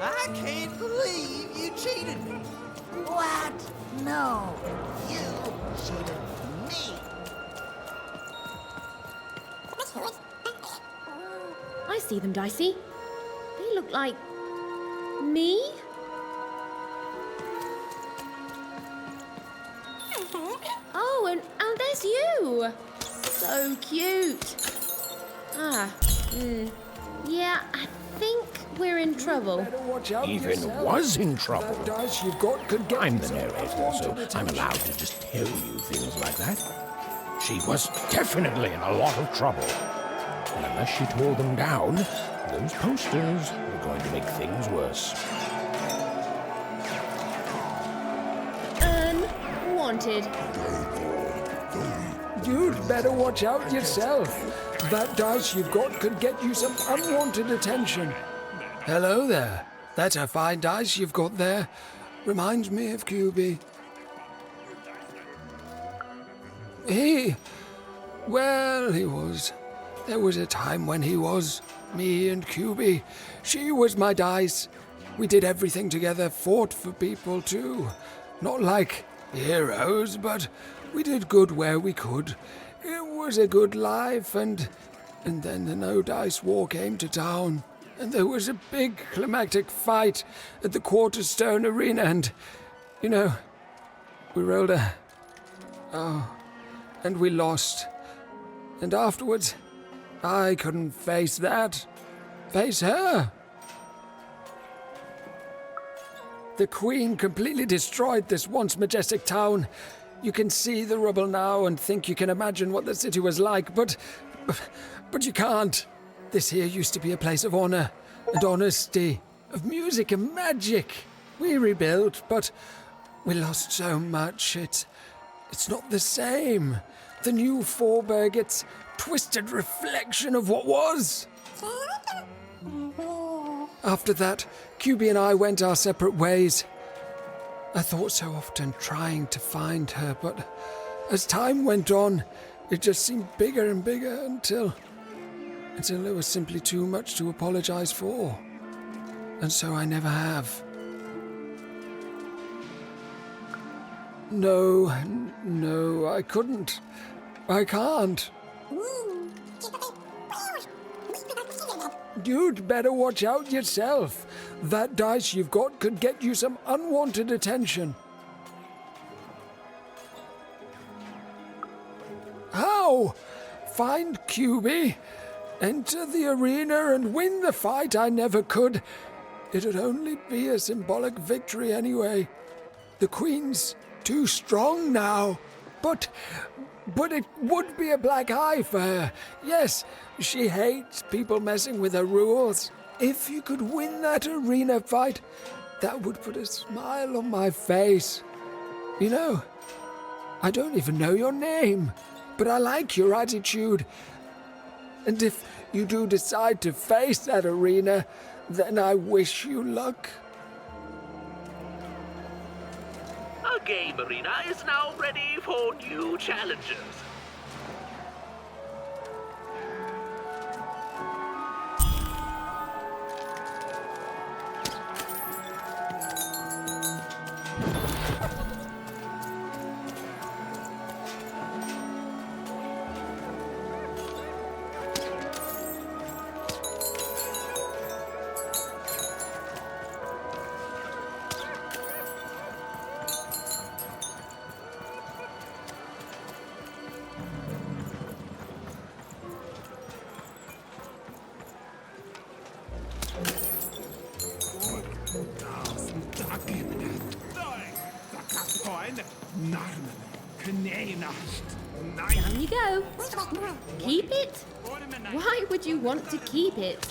I can't believe you cheated me. What? No, you cheated me. I see them, Dicey. They look like... me? Oh, and there's you! So cute. Yeah, I think we're in trouble. Even was in trouble. I'm the narrator, so I'm allowed to just tell you things like that. She was definitely in a lot of trouble. And unless she tore them down, those posters were going to make things worse. Unwanted. You'd better watch out yourself. That dice you've got could get you some unwanted attention. Hello there. That's a fine dice you've got there. Reminds me of QB. Well, he was. There was a time when he was. Me and QB. She was my dice. We did everything together, fought for people too. Not like heroes, but we did good where we could. It was a good life, and then the No Dice War came to town, and there was a big climactic fight at the Quarterstone Arena, and, we rolled and we lost. And afterwards, I couldn't face that. Face her. The Queen completely destroyed this once majestic town. You can see the rubble now and think you can imagine what the city was like, but you can't. This here used to be a place of honor and honesty, of music and magic. We rebuilt, but we lost so much. It's not the same. The new Forberg, it's twisted reflection of what was. After that, QB and I went our separate ways. I thought so often trying to find her, but as time went on, it just seemed bigger and bigger until there was simply too much to apologize for. And so I never have. No, I couldn't. I can't. You'd better watch out yourself. That dice you've got could get you some unwanted attention. How? Find QB, enter the arena and win the fight I never could. It'd only be a symbolic victory anyway. The Queen's too strong now. But it would be a black eye for her. Yes, she hates people messing with her rules. If you could win that arena fight, that would put a smile on my face. I don't even know your name, but I like your attitude. And if you do decide to face that arena, then I wish you luck. Our game arena is now ready for new challenges. Down you go. Keep it? Why would you want to keep it?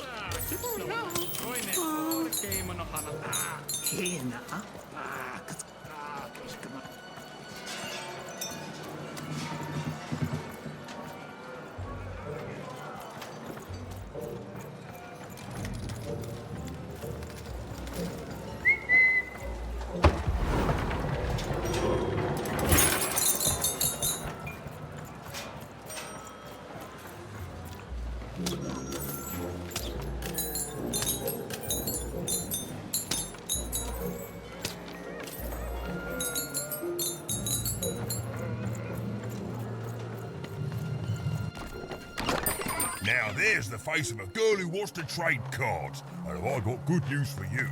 Now there's the face of a girl who wants to trade cards. And have I got good news for you.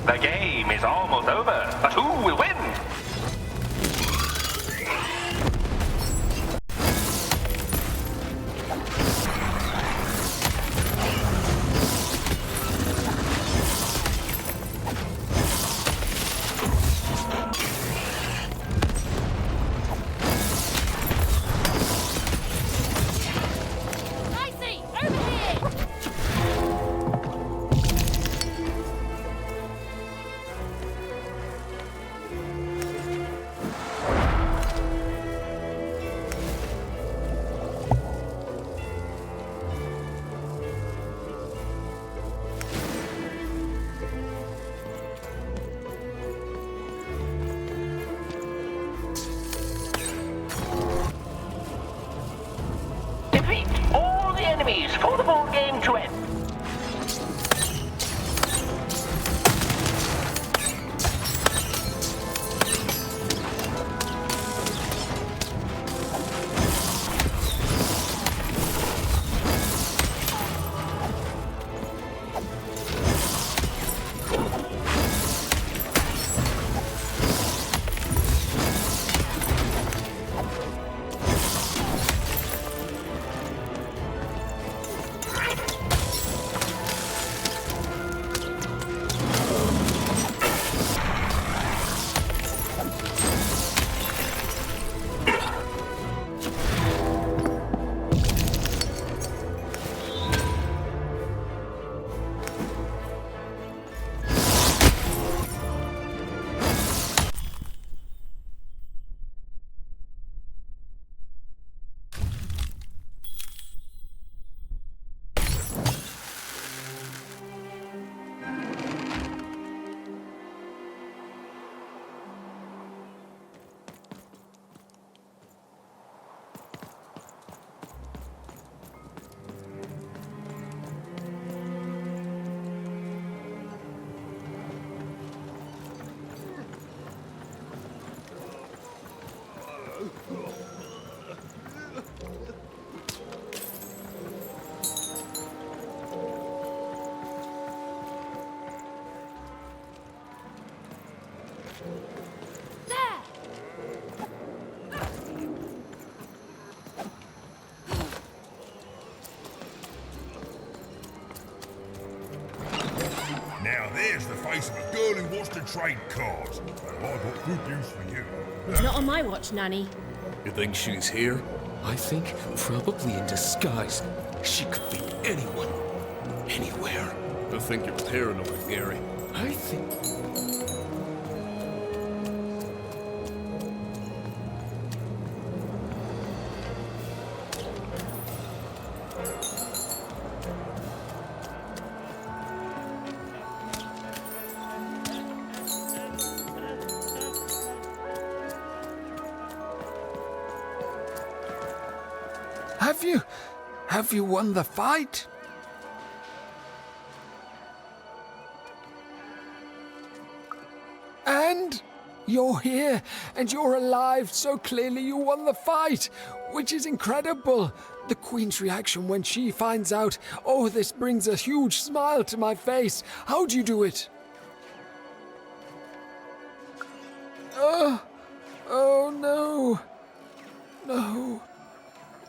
The game is almost over, but who will win? I see! Over here! Defeat all the enemies for the full game to end. Now there's the face of a girl who wants to trade cards. And I've got good news for you. Not on my watch, Nanny. You think she's here? I think probably in disguise. She could be anyone, anywhere. I think you're paranoid, Gary. I think... Have you won the fight? And you're here, and you're alive, so clearly you won the fight, which is incredible. The Queen's reaction when she finds out, oh, this brings a huge smile to my face. How'd you do it? Oh no. No.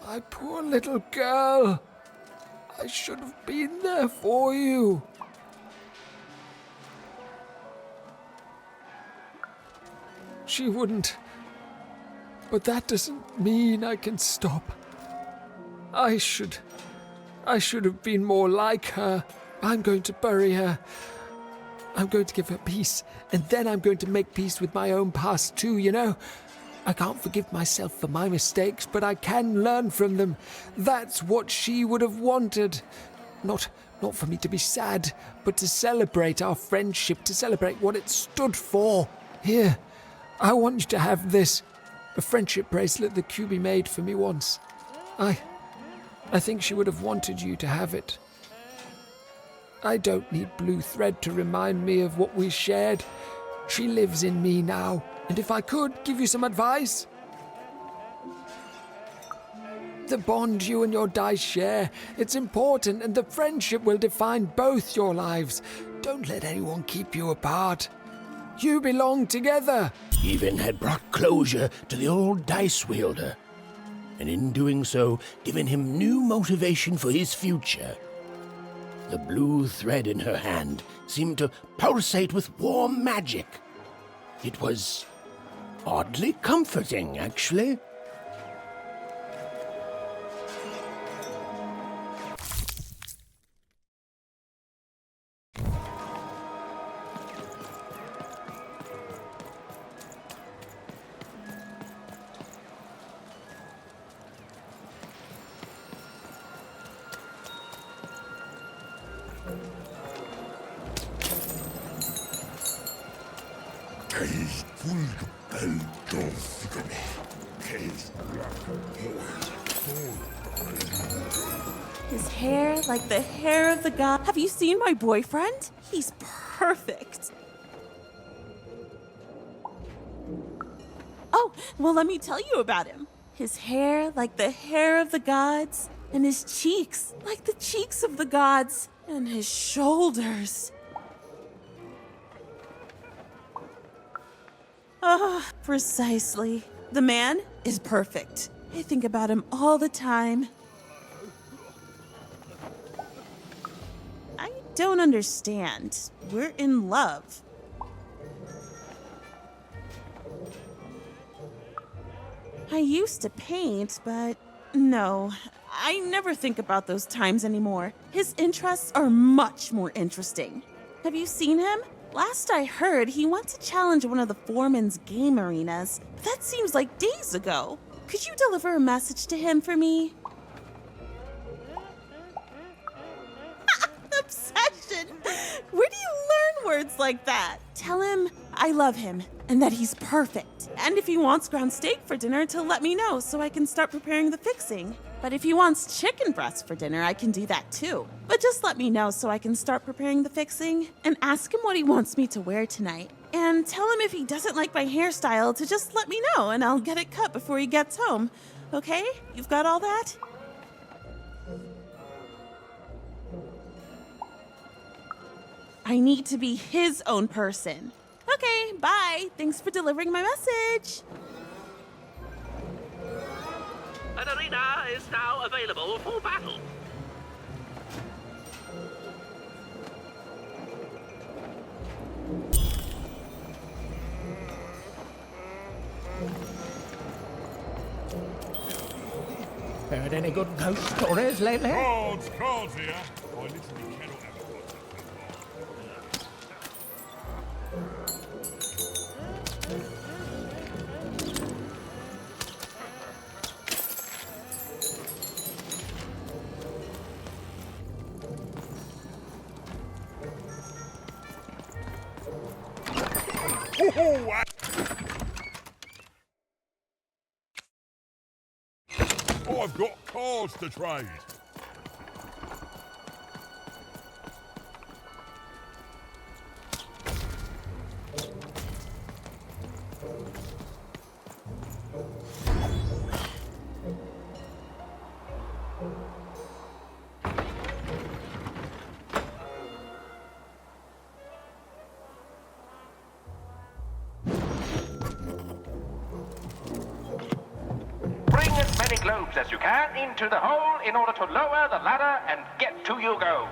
My poor little girl. I should have been there for you. She wouldn't. But that doesn't mean I can stop. I should have been more like her. I'm going to bury her. I'm going to give her peace. And then I'm going to make peace with my own past too, you know? I can't forgive myself for my mistakes, but I can learn from them. That's what she would have wanted. Not for me to be sad, but to celebrate our friendship, to celebrate what it stood for. Here, I want you to have this. A friendship bracelet that QB made for me once. I think she would have wanted you to have it. I don't need blue thread to remind me of what we shared. She lives in me now. And if I could give you some advice, the bond you and your dice share. It's important, and the friendship will define both your lives. Don't let anyone keep you apart. You belong together. Even had brought closure to the old dice wielder, and in doing so, given him new motivation for his future. The blue thread in her hand seemed to pulsate with warm magic. It was oddly comforting, actually. His hair like the hair of the god. Have you seen my boyfriend? He's perfect. Oh, well, let me tell you about him. His hair like the hair of the gods, and his cheeks like the cheeks of the gods, and his shoulders. Ah, precisely. The man is perfect. I think about him all the time. I don't understand. We're in love. I used to paint, but no, I never think about those times anymore. His interests are much more interesting. Have you seen him? Last I heard, he went to challenge one of the foreman's game arenas. That seems like days ago. Could you deliver a message to him for me? Obsession! Where do you learn words like that? Tell him I love him and that he's perfect. And if he wants ground steak for dinner, to let me know so I can start preparing the fixing. But if he wants chicken breast for dinner, I can do that too. But just let me know so I can start preparing the fixing. And ask him what he wants me to wear tonight. And tell him if he doesn't like my hairstyle to just let me know and I'll get it cut before he gets home. Okay? You've got all that? I need to be his own person. Okay, bye. Thanks for delivering my message. An arena is now available for battle. Heard any good ghost stories lately? Cards here. I literally cannot have a I've got cards to trade. Bring as many globes as you can into the hole in order to lower the ladder and get to your goal.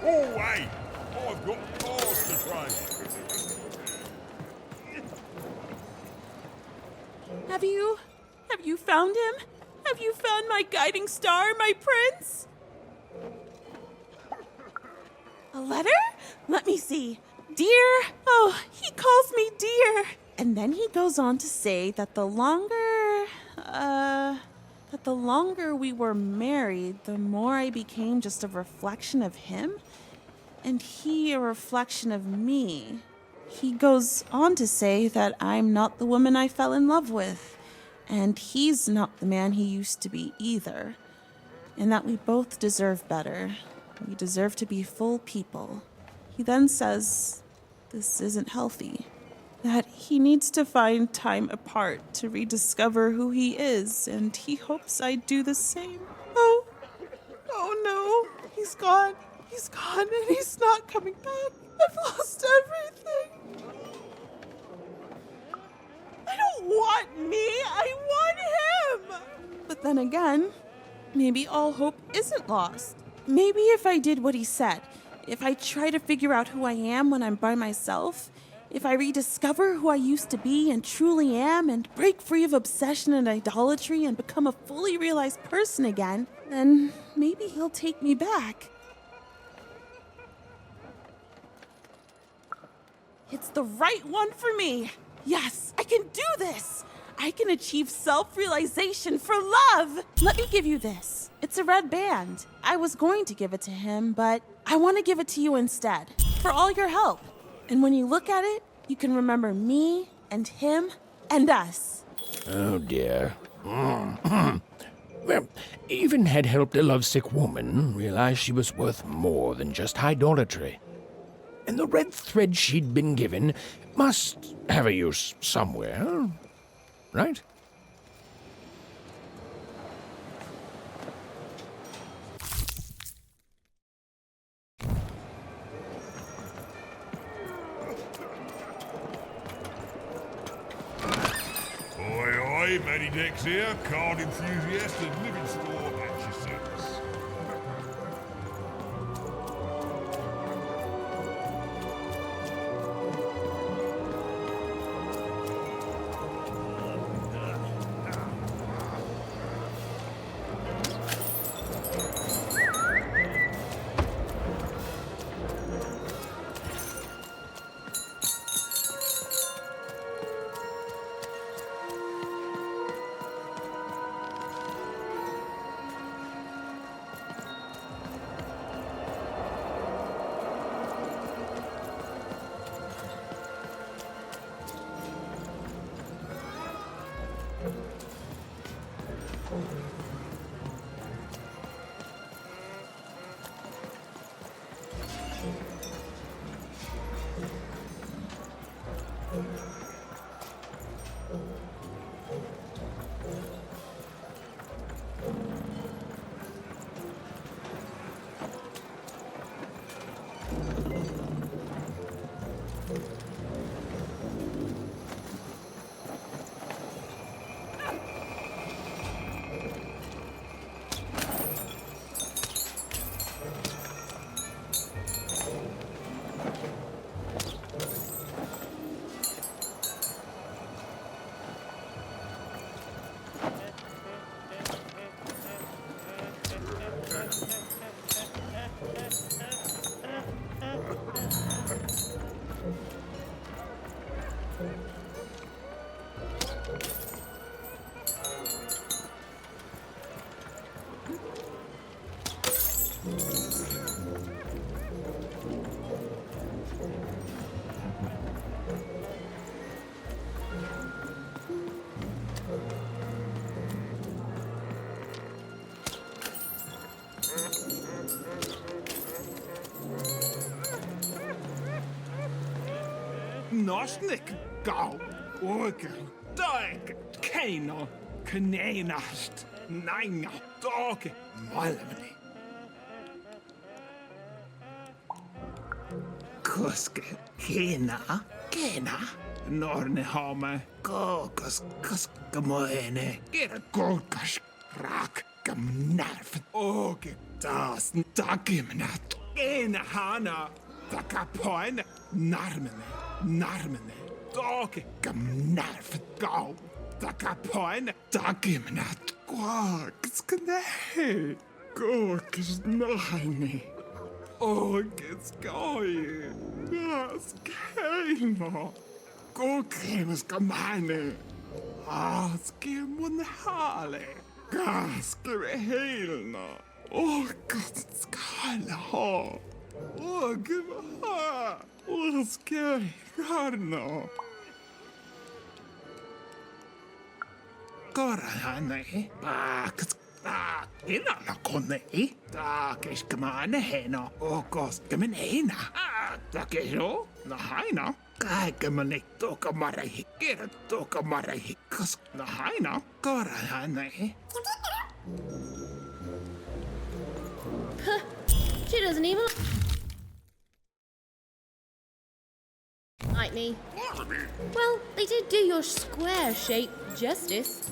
Oh, hey! I've got cars to train. Have you found him? Have you found my guiding star, my prince? A letter? Let me see. Dear, oh, he calls me dear. And then he goes on to say that the longer we were married, the more I became just a reflection of him, and he a reflection of me. He goes on to say that I'm not the woman I fell in love with, and he's not the man he used to be either, and that we both deserve better. We deserve to be full people. He then says this isn't healthy, that he needs to find time apart to rediscover who he is, and he hopes I do the same. Oh no, he's gone, and he's not coming back. I've lost everything. I don't want me, I want him! But then again, maybe all hope isn't lost. Maybe if I did what he said, if I try to figure out who I am when I'm by myself, if I rediscover who I used to be and truly am and break free of obsession and idolatry and become a fully realized person again, then maybe he'll take me back. It's the right one for me. Yes, I can do this. I can achieve self-realization for love. Let me give you this. It's a red band. I was going to give it to him, but I want to give it to you instead, for all your help. And when you look at it, you can remember me and him and us. Oh, dear. Well, even had helped a lovesick woman realize she was worth more than just idolatry. And the red thread she'd been given must have a use somewhere, right? Oi, Matty Dex here, card enthusiast and living store at your service. Nosnik gau, orga, dag, keino, kneinast, nanga, dog, malmni. Kuske, kena, norne hame, kokos, kuskamoene, kera kolkas, rak, kam nerv, oge, das, dagimnat, hana. Takapoin. Narmene. Dog. Gamnarf. Go. Takapoin. Dagimnat. Gorks. Knay. Gorks. Nahini. Orgets. Goy. Skano. Gorks. Gamane. Askim un hale. Gasker helna. Orgets. Skala ha. Orgem ha. Orsker garno. Korhane. Baks. Ina la konne. Takis kamane hena. Okos kamen hena. Takero. Na haina. Kaikemane toka marahi. Kera toka marahi. Kas na haina. Korhane. She doesn't even like me. Well, they did do your square shape justice.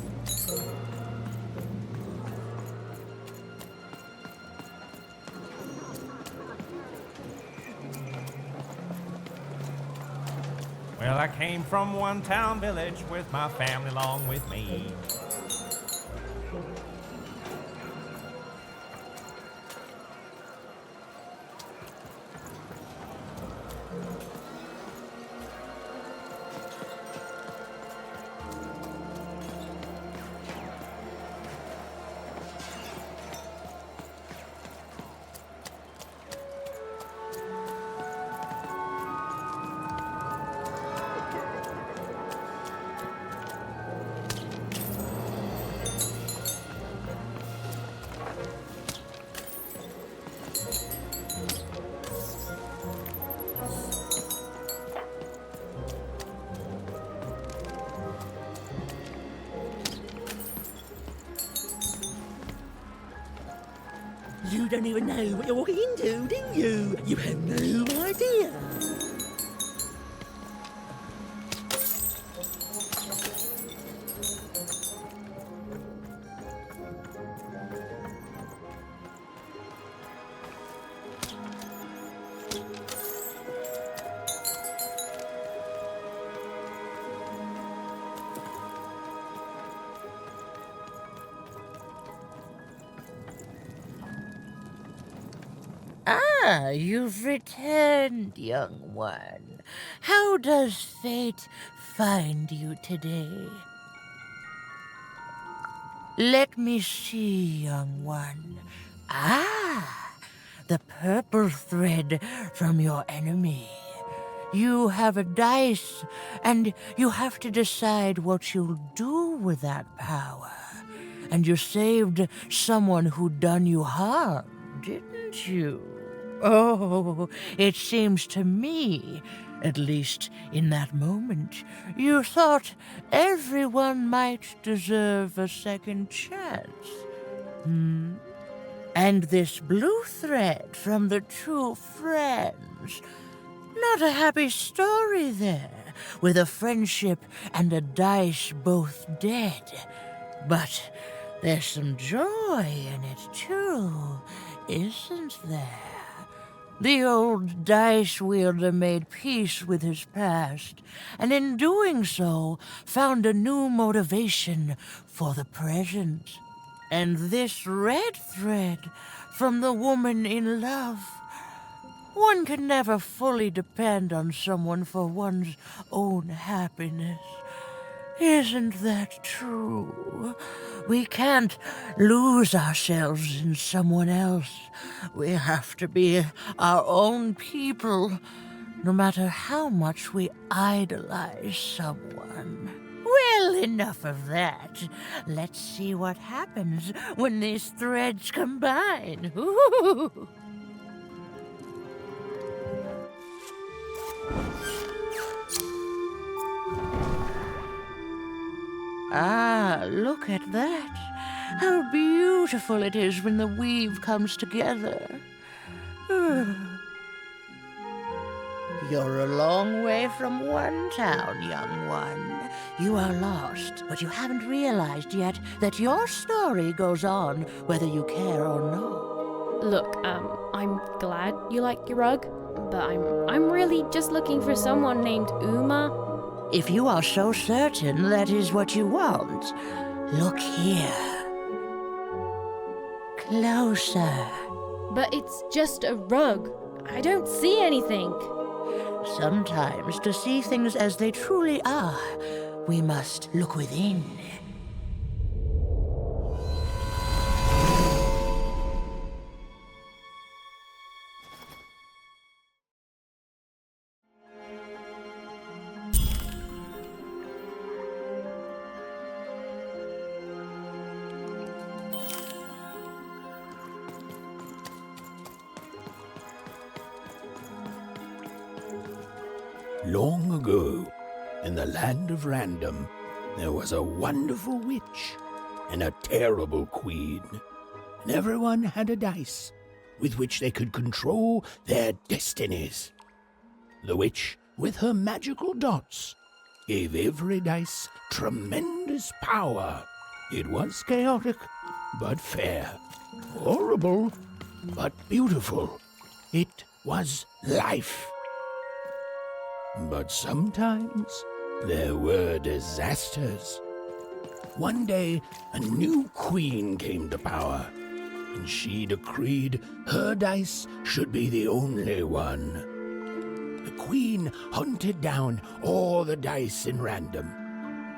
Well, I came from one town village with my family along with me. You don't even know what you're walking into, do you? You have no idea. Ah, you've returned, young one. How does fate find you today? Let me see, young one. Ah, the purple thread from your enemy. You have a dice, and you have to decide what you'll do with that power. And you saved someone who'd done you harm, didn't you? Oh, it seems to me, at least in that moment, you thought everyone might deserve a second chance. And this blue thread from the two friends. Not a happy story there, with a friendship and a dice both dead. But there's some joy in it, too, isn't there? The old dice wielder made peace with his past, and in doing so, found a new motivation for the present. And this red thread from the woman in love. One can never fully depend on someone for one's own happiness. Isn't that true? We can't lose ourselves in someone else. We have to be our own people, no matter how much we idolize someone. Well, enough of that. Let's see what happens when these threads combine. Ooh. Ah, look at that. How beautiful it is when the weave comes together. You're a long way from one town, young one. You are lost, but you haven't realized yet that your story goes on whether you care or not. Look, I'm glad you like your rug, but I'm really just looking for someone named Ooma. If you are so certain that is what you want, look here. Closer. But it's just a rug. I don't see anything. Sometimes, to see things as they truly are, we must look within. Long ago, in the land of Random, there was a wonderful witch and a terrible queen. And everyone had a dice with which they could control their destinies. The witch, with her magical dots, gave every dice tremendous power. It was chaotic, but fair. Horrible, but beautiful. It was life. But sometimes there were disasters. One day, a new queen came to power, and she decreed her dice should be the only one. The queen hunted down all the dice in Random,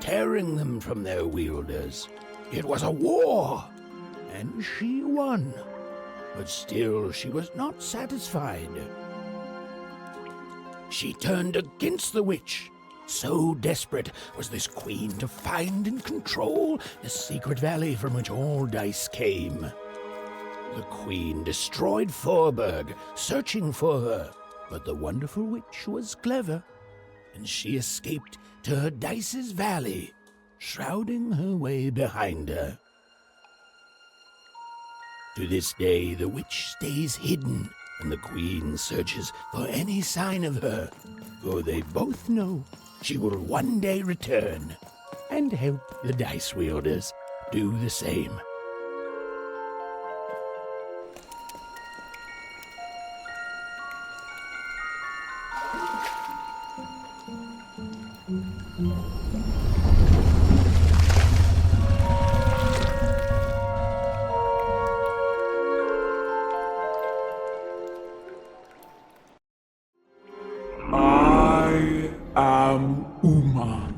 tearing them from their wielders. It was a war, and she won. But still, she was not satisfied. She turned against the witch. So desperate was this queen to find and control the secret valley from which all dice came. The queen destroyed Thorberg, searching for her, but the wonderful witch was clever, and she escaped to her dice's valley, shrouding her way behind her. To this day, the witch stays hidden, and the queen searches for any sign of her, for they both know she will one day return and help the dice wielders do the same. I am Ooma.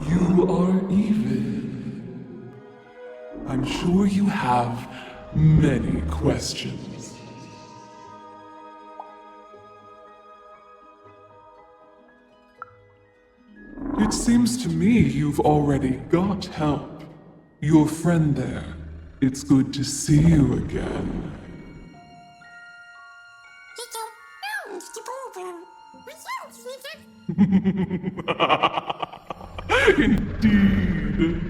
You are evil. I'm sure you have many questions. It seems to me you've already got help. Your friend there. It's good to see you again. Indeed.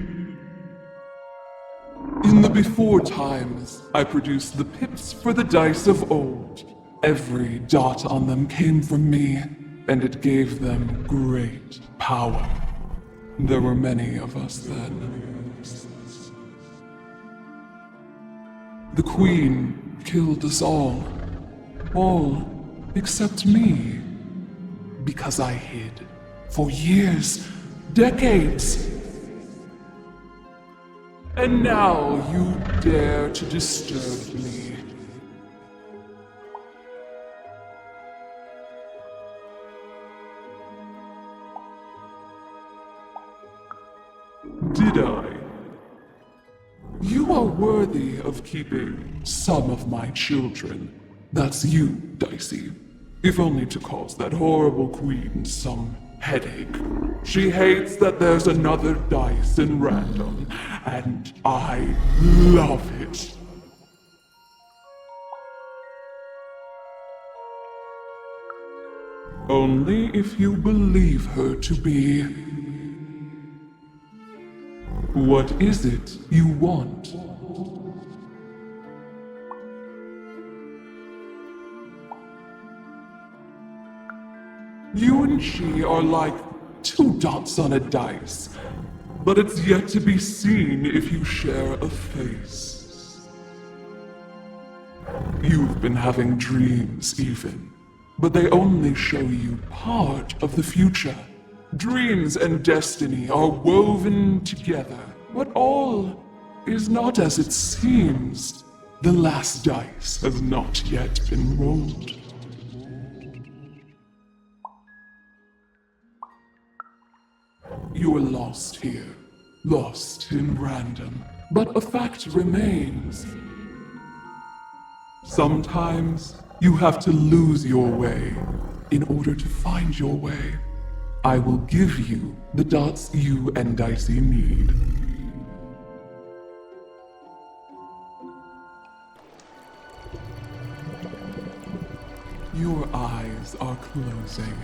In the before times, I produced the pips for the dice of old. Every dot on them came from me, and it gave them great power. There were many of us then. The Queen killed us all except me, because I hid for years, decades. And now you dare to disturb me. Did I? You are worthy of keeping some of my children. That's you, Dicey. If only to cause that horrible queen some headache. She hates that there's another dice in Random, and I love it. Only if you believe her to be. What is it you want? You and she are like two dots on a dice. but it's yet to be seen if you share a face. You've been having dreams, even, but they only show you part of the future. Dreams and destiny are woven together, but all is not as it seems. The last dice has not yet been rolled. You are lost here, lost in random, but a fact remains. Sometimes you have to lose your way in order to find your way. I will give you the dots you and Dicey need. Your eyes are closing.